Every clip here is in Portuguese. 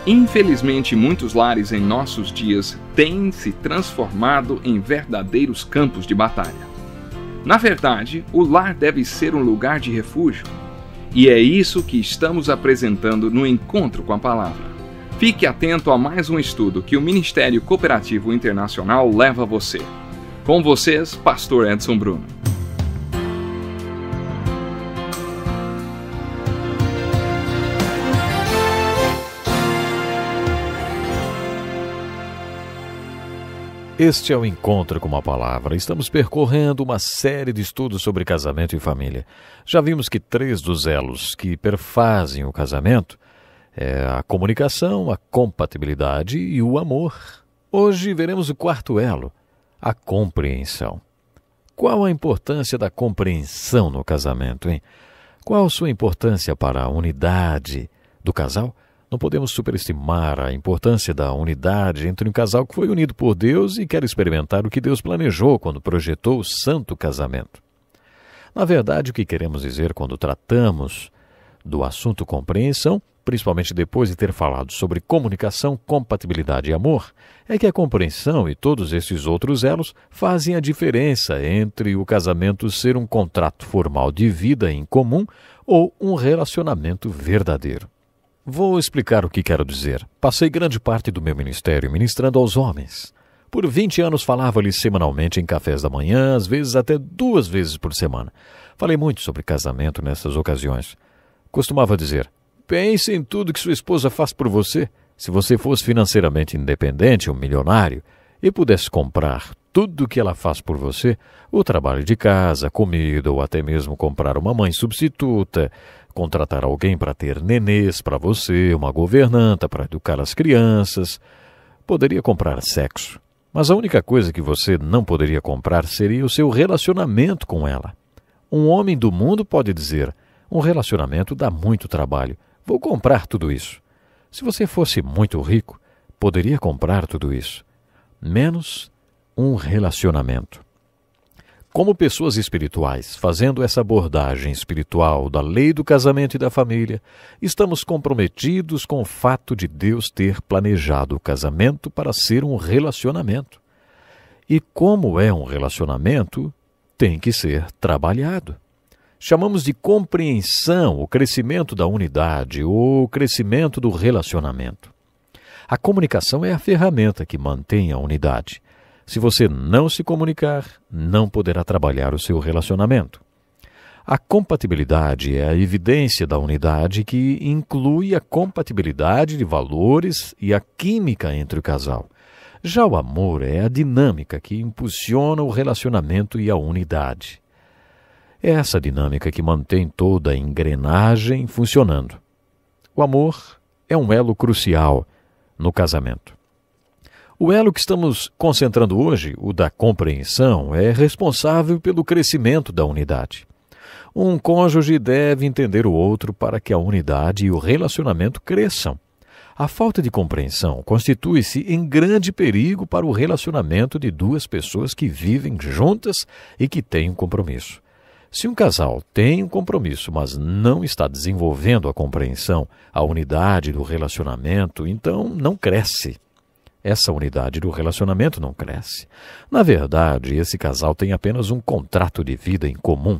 Infelizmente, muitos lares em nossos dias têm se transformado em verdadeiros campos de batalha. Na verdade, o lar deve ser um lugar de refúgio. E é isso que estamos apresentando no Encontro com a Palavra. Fique atento a mais um estudo que o Ministério Cooperativo Internacional leva a você. Com vocês, Pastor Edson Bruno. Este é o Encontro com a Palavra. Estamos percorrendo uma série de estudos sobre casamento e família. Já vimos que 3 dos elos que perfazem o casamento é a comunicação, a compatibilidade e o amor. Hoje veremos o 4º elo, a compreensão. Qual a importância da compreensão no casamento, hein? Qual sua importância para a unidade do casal? Não podemos superestimar a importância da unidade entre um casal que foi unido por Deus e quer experimentar o que Deus planejou quando projetou o santo casamento. Na verdade, o que queremos dizer quando tratamos do assunto compreensão, principalmente depois de ter falado sobre comunicação, compatibilidade e amor, é que a compreensão e todos esses outros elos fazem a diferença entre o casamento ser um contrato formal de vida em comum ou um relacionamento verdadeiro. Vou explicar o que quero dizer. Passei grande parte do meu ministério ministrando aos homens. Por 20 anos falava-lhes semanalmente em cafés da manhã, às vezes até 2 vezes por semana. Falei muito sobre casamento nessas ocasiões. Costumava dizer: pense em tudo que sua esposa faz por você. Se você fosse financeiramente independente, um milionário, e pudesse comprar tudo o que ela faz por você, o trabalho de casa, comida ou até mesmo comprar uma mãe substituta, contratar alguém para ter nenês para você, uma governanta para educar as crianças, poderia comprar sexo. Mas a única coisa que você não poderia comprar seria o seu relacionamento com ela. Um homem do mundo pode dizer: um relacionamento dá muito trabalho, vou comprar tudo isso. Se você fosse muito rico, poderia comprar tudo isso, menos um relacionamento. Como pessoas espirituais, fazendo essa abordagem espiritual da lei do casamento e da família, estamos comprometidos com o fato de Deus ter planejado o casamento para ser um relacionamento. E como é um relacionamento, tem que ser trabalhado. Chamamos de compreensão o crescimento da unidade ou o crescimento do relacionamento. A comunicação é a ferramenta que mantém a unidade. Se você não se comunicar, não poderá trabalhar o seu relacionamento. A compatibilidade é a evidência da unidade que inclui a compatibilidade de valores e a química entre o casal. Já o amor é a dinâmica que impulsiona o relacionamento e a unidade. É essa dinâmica que mantém toda a engrenagem funcionando. O amor é um elo crucial no casamento. O elo que estamos concentrando hoje, o da compreensão, é responsável pelo crescimento da unidade. Um cônjuge deve entender o outro para que a unidade e o relacionamento cresçam. A falta de compreensão constitui-se em grande perigo para o relacionamento de 2 pessoas que vivem juntas e que têm um compromisso. Se um casal tem um compromisso, mas não está desenvolvendo a compreensão, a unidade do relacionamento, então não cresce. Essa unidade do relacionamento não cresce. Na verdade, esse casal tem apenas um contrato de vida em comum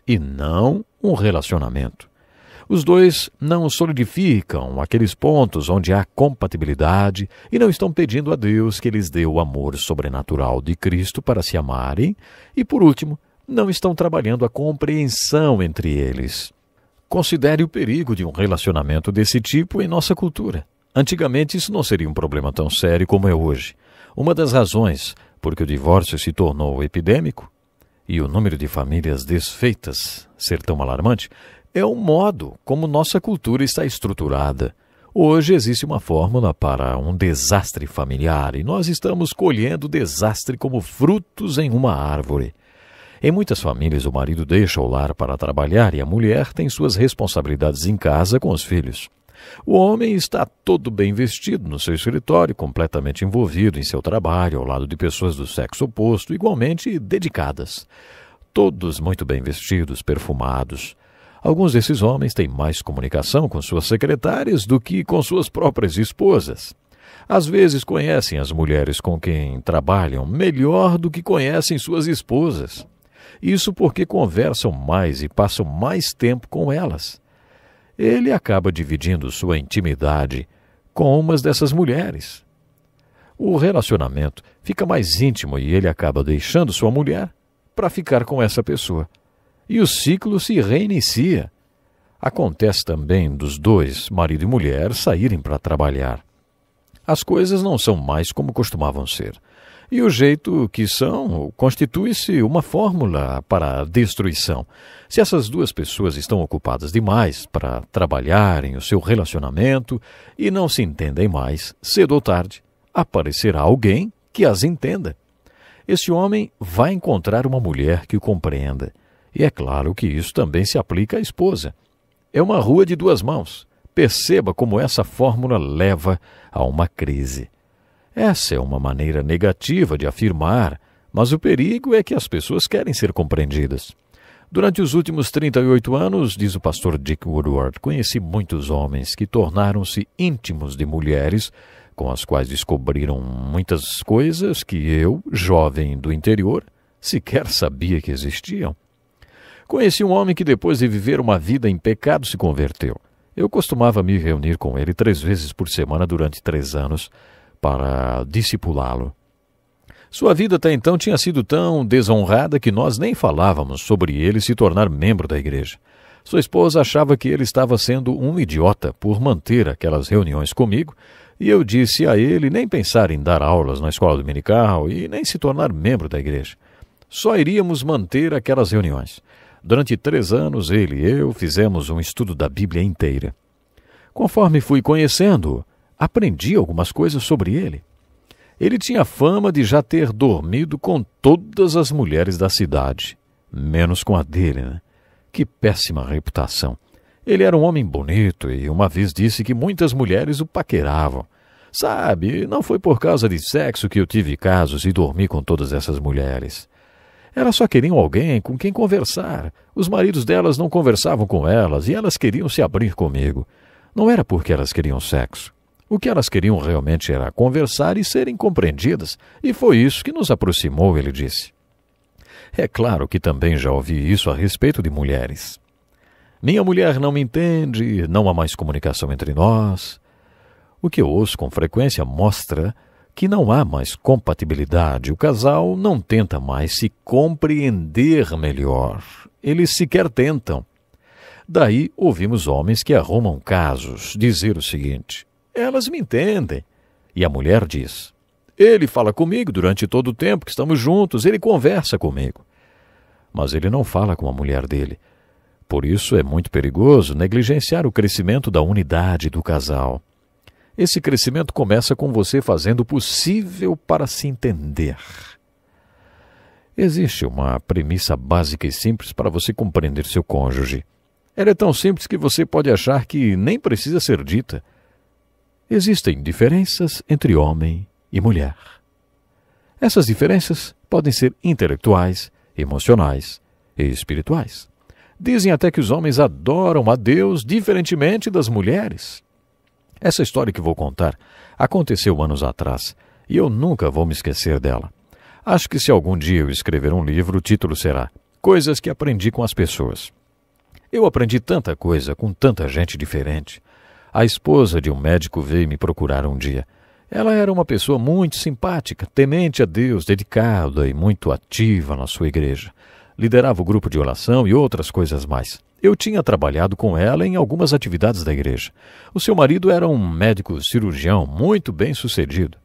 e não um relacionamento. Os 2 não solidificam aqueles pontos onde há compatibilidade e não estão pedindo a Deus que lhes dê o amor sobrenatural de Cristo para se amarem e, por último, não estão trabalhando a compreensão entre eles. Considere o perigo de um relacionamento desse tipo em nossa cultura. Antigamente isso não seria um problema tão sério como é hoje. Uma das razões por que o divórcio se tornou epidêmico e o número de famílias desfeitas ser tão alarmante é o modo como nossa cultura está estruturada. Hoje existe uma fórmula para um desastre familiar e nós estamos colhendo o desastre como frutos em uma árvore. Em muitas famílias, o marido deixa o lar para trabalhar e a mulher tem suas responsabilidades em casa com os filhos. O homem está todo bem vestido no seu escritório, completamente envolvido em seu trabalho, ao lado de pessoas do sexo oposto, igualmente dedicadas. Todos muito bem vestidos, perfumados. Alguns desses homens têm mais comunicação com suas secretárias do que com suas próprias esposas. Às vezes conhecem as mulheres com quem trabalham melhor do que conhecem suas esposas. Isso porque conversam mais e passam mais tempo com elas. Ele acaba dividindo sua intimidade com umas dessas mulheres. O relacionamento fica mais íntimo e ele acaba deixando sua mulher para ficar com essa pessoa. E o ciclo se reinicia. Acontece também dos dois, marido e mulher, saírem para trabalhar. As coisas não são mais como costumavam ser. E o jeito que são constitui-se uma fórmula para a destruição. Se essas duas pessoas estão ocupadas demais para trabalhar em o seu relacionamento e não se entendem mais, cedo ou tarde, aparecerá alguém que as entenda. Esse homem vai encontrar uma mulher que o compreenda. E é claro que isso também se aplica à esposa. É uma rua de duas mãos. Perceba como essa fórmula leva a uma crise. Essa é uma maneira negativa de afirmar, mas o perigo é que as pessoas querem ser compreendidas. Durante os últimos 38 anos, diz o pastor Dick Woodward, conheci muitos homens que tornaram-se íntimos de mulheres com as quais descobriram muitas coisas que eu, jovem do interior, sequer sabia que existiam. Conheci um homem que depois de viver uma vida em pecado se converteu. Eu costumava me reunir com ele 3 vezes por semana durante 3 anos para discipulá-lo. Sua vida até então tinha sido tão desonrada que nós nem falávamos sobre ele se tornar membro da igreja. Sua esposa achava que ele estava sendo um idiota por manter aquelas reuniões comigo, e eu disse a ele nem pensar em dar aulas na escola dominical e nem se tornar membro da igreja. Só iríamos manter aquelas reuniões. Durante 3 anos, ele e eu fizemos um estudo da Bíblia inteira. Conforme fui conhecendo-o, aprendi algumas coisas sobre ele. Ele tinha fama de já ter dormido com todas as mulheres da cidade, menos com a dele, né? Que péssima reputação. Ele era um homem bonito e uma vez disse que muitas mulheres o paqueravam. Sabe, não foi por causa de sexo que eu tive casos e dormi com todas essas mulheres. Elas só queriam alguém com quem conversar. Os maridos delas não conversavam com elas e elas queriam se abrir comigo. Não era porque elas queriam sexo. O que elas queriam realmente era conversar e serem compreendidas. E foi isso que nos aproximou, ele disse. É claro que também já ouvi isso a respeito de mulheres. Minha mulher não me entende, não há mais comunicação entre nós. O que eu ouço com frequência mostra que não há mais compatibilidade. O casal não tenta mais se compreender melhor. Eles sequer tentam. Daí ouvimos homens que arrumam casos dizer o seguinte: elas me entendem. E a mulher diz: ele fala comigo durante todo o tempo que estamos juntos, ele conversa comigo. Mas ele não fala com a mulher dele. Por isso é muito perigoso negligenciar o crescimento da unidade do casal. Esse crescimento começa com você fazendo o possível para se entender. Existe uma premissa básica e simples para você compreender seu cônjuge. Ela é tão simples que você pode achar que nem precisa ser dita. Existem diferenças entre homem e mulher. Essas diferenças podem ser intelectuais, emocionais e espirituais. Dizem até que os homens adoram a Deus diferentemente das mulheres. Essa história que vou contar aconteceu anos atrás e eu nunca vou me esquecer dela. Acho que se algum dia eu escrever um livro, o título será Coisas que Aprendi com as Pessoas. Eu aprendi tanta coisa com tanta gente diferente. A esposa de um médico veio me procurar um dia. Ela era uma pessoa muito simpática, temente a Deus, dedicada e muito ativa na sua igreja. Liderava o grupo de oração e outras coisas mais. Eu tinha trabalhado com ela em algumas atividades da igreja. O seu marido era um médico cirurgião muito bem sucedido.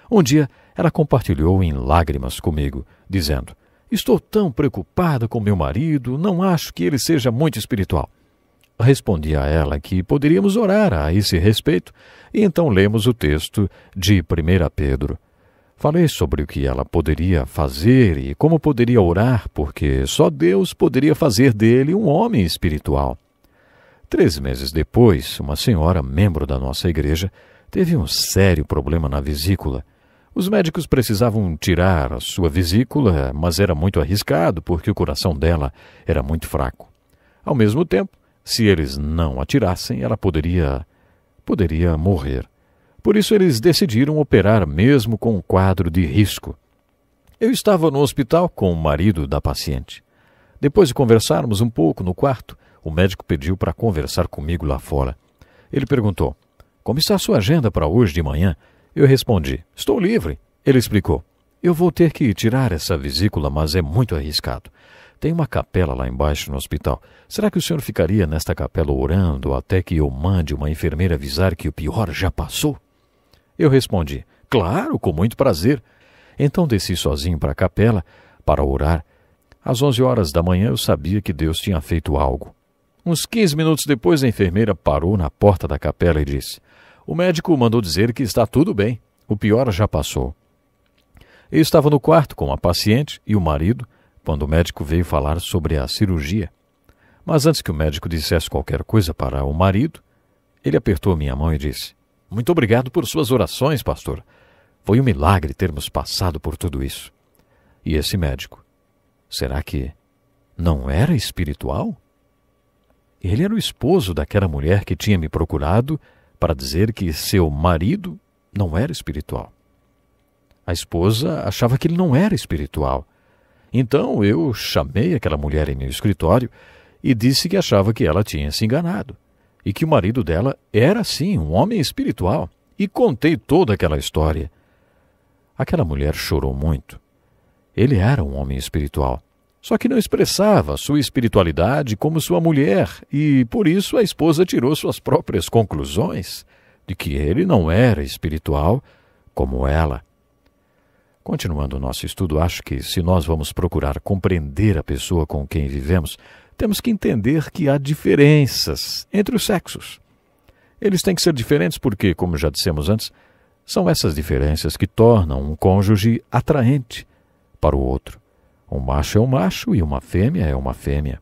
Um dia, ela compartilhou em lágrimas comigo, dizendo: estou tão preocupada com meu marido, não acho que ele seja muito espiritual. Respondi a ela que poderíamos orar a esse respeito, e então lemos o texto de 1 Pedro. Falei sobre o que ela poderia fazer e como poderia orar, porque só Deus poderia fazer dele um homem espiritual. 3 meses depois, uma senhora, membro da nossa igreja, teve um sério problema na vesícula. Os médicos precisavam tirar a sua vesícula, mas era muito arriscado porque o coração dela era muito fraco. Ao mesmo tempo, Se eles não atirassem, ela poderia morrer. Por isso eles decidiram operar mesmo com um quadro de risco. Eu estava no hospital com o marido da paciente. Depois de conversarmos um pouco no quarto, o médico pediu para conversar comigo lá fora. Ele perguntou: "Como está a sua agenda para hoje de manhã?" Eu respondi: "Estou livre." Ele explicou: "Eu vou ter que tirar essa vesícula, mas é muito arriscado. Tem uma capela lá embaixo no hospital. Será que o senhor ficaria nesta capela orando até que eu mande uma enfermeira avisar que o pior já passou?" Eu respondi: "Claro, com muito prazer." Então desci sozinho para a capela para orar. Às 11 horas da manhã eu sabia que Deus tinha feito algo. Uns 15 minutos depois a enfermeira parou na porta da capela e disse: "O médico mandou dizer que está tudo bem. O pior já passou." Eu estava no quarto com a paciente e o marido quando o médico veio falar sobre a cirurgia. Mas antes que o médico dissesse qualquer coisa para o marido, ele apertou minha mão e disse: "Muito obrigado por suas orações, pastor. Foi um milagre termos passado por tudo isso." E esse médico, será que não era espiritual? Ele era o esposo daquela mulher que tinha me procurado para dizer que seu marido não era espiritual. A esposa achava que ele não era espiritual. Então eu chamei aquela mulher em meu escritório e disse que achava que ela tinha se enganado e que o marido dela era sim um homem espiritual, e contei toda aquela história. Aquela mulher chorou muito. Ele era um homem espiritual, só que não expressava sua espiritualidade como sua mulher, e por isso a esposa tirou suas próprias conclusões de que ele não era espiritual como ela. Continuando o nosso estudo, acho que se nós vamos procurar compreender a pessoa com quem vivemos, temos que entender que há diferenças entre os sexos. Eles têm que ser diferentes porque, como já dissemos antes, são essas diferenças que tornam um cônjuge atraente para o outro. Um macho é um macho e uma fêmea é uma fêmea.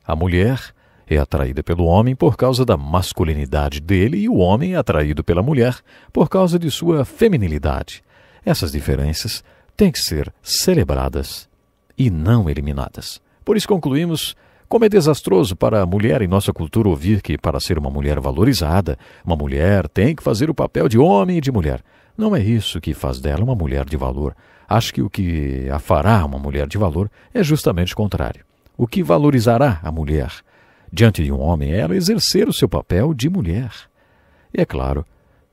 A mulher é atraída pelo homem por causa da masculinidade dele e o homem é atraído pela mulher por causa de sua feminilidade. Essas diferenças têm que ser celebradas e não eliminadas. Por isso concluímos como é desastroso para a mulher em nossa cultura ouvir que, para ser uma mulher valorizada, uma mulher tem que fazer o papel de homem e de mulher. Não é isso que faz dela uma mulher de valor. Acho que o que a fará uma mulher de valor é justamente o contrário. O que valorizará a mulher diante de um homem é ela exercer o seu papel de mulher. E é claro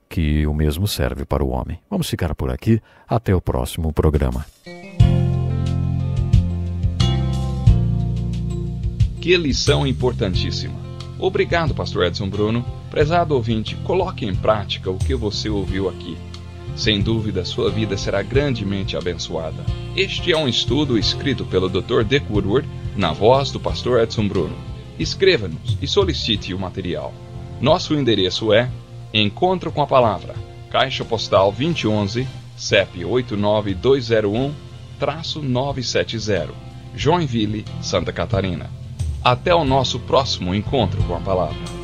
que o mesmo serve para o homem. Vamos ficar por aqui. Até o próximo programa. Que lição importantíssima. Obrigado, pastor Edson Bruno. Prezado ouvinte, coloque em prática o que você ouviu aqui. Sem dúvida, sua vida será grandemente abençoada. Este é um estudo escrito pelo Dr. Dick Woodward, na voz do pastor Edson Bruno. Escreva-nos e solicite o material. Nosso endereço é Encontro com a Palavra, Caixa Postal 2011, CEP 89201-970, Joinville, Santa Catarina. Até o nosso próximo encontro com a Palavra.